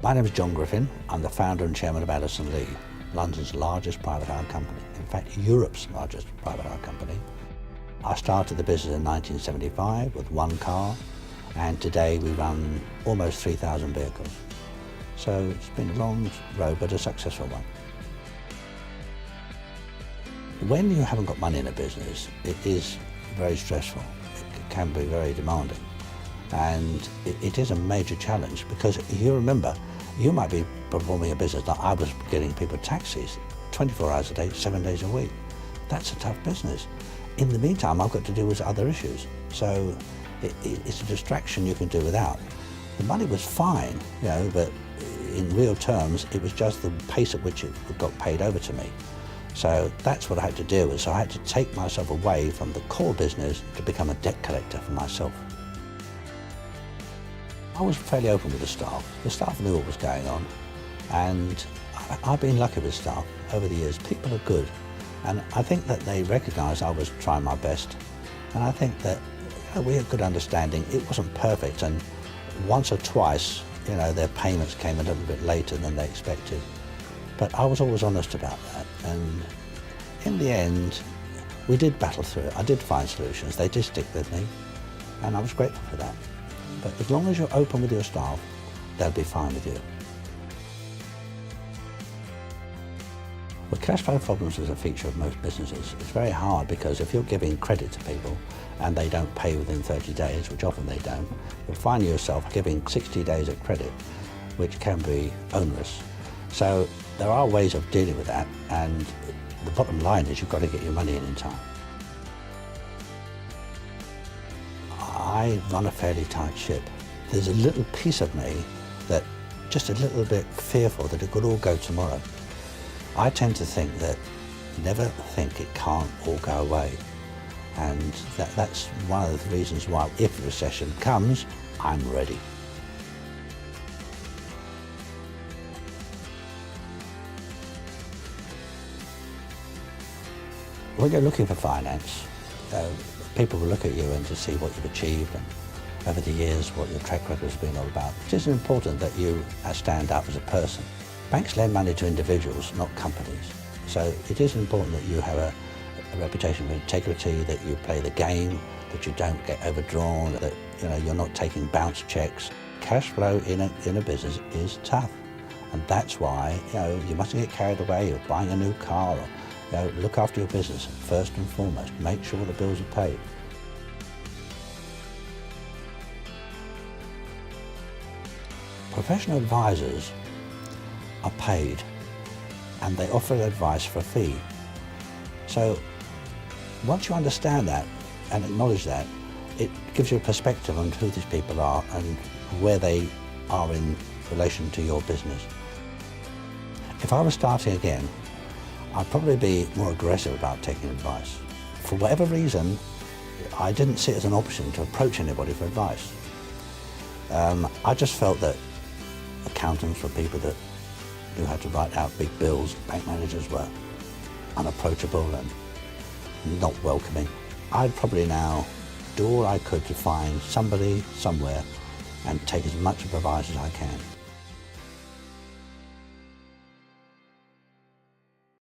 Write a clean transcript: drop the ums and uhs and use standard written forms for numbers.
My name is John Griffin. I'm the founder and chairman of Addison Lee, London's largest private hire company. In fact, Europe's largest private hire company. I started the business in 1975 with one car, and today we run almost 3,000 vehicles. So it's been a long road, but a successful one. When you haven't got money in a business, it is very stressful. It can be very demanding. And it is a major challenge because you remember, you might be performing a business like I was getting people taxis 24 hours a day, 7 days a week. That's a tough business. In the meantime, I've got to deal with other issues. So it's a distraction you can do without. The money was fine, you know, but in real terms, it was just the pace at which it got paid over to me. So that's what I had to deal with. So I had to take myself away from the core business to become a debt collector for myself. I was fairly open with the staff. The staff knew what was going on, and I've been lucky with staff over the years. People are good, and I think that they recognised I was trying my best, and I think that we had good understanding. It wasn't perfect, and once or twice, you know, their payments came a little bit later than they expected, but I was always honest about that, and in the end, we did battle through it. I did find solutions. They did stick with me, and I was grateful for that. But as long as you're open with your staff, they'll be fine with you. Well, cash flow problems is a feature of most businesses. It's very hard because if you're giving credit to people and they don't pay within 30 days, which often they don't, you'll find yourself giving 60 days of credit, which can be onerous. So there are ways of dealing with that, and the bottom line is you've got to get your money in time. I run a fairly tight ship. There's a little piece of me that just a little bit fearful that it could all go tomorrow. I tend to think that never think it can't all go away. And that's one of the reasons why if a recession comes, I'm ready. When you're looking for finance, people will look at you and to see what you've achieved and over the years what your track record has been all about. It is important that you stand up as a person. Banks lend money to individuals, not companies. So it is important that you have a reputation for integrity, that you play the game, that you don't get overdrawn, that you're not taking bounce checks. Cash flow in a business is tough, and that's why you mustn't get carried away. You're buying a new car, or look after your business first and foremost. Make sure the bills are paid. Professional advisors are paid and they offer advice for a fee. So once you understand that and acknowledge that, it gives you a perspective on who these people are and where they are in relation to your business. If I was starting again, I'd probably be more aggressive about taking advice. For whatever reason, I didn't see it as an option to approach anybody for advice. I just felt that accountants were people that knew how to write out big bills. Bank managers were unapproachable and not welcoming. I'd probably now do all I could to find somebody somewhere and take as much advice as I can.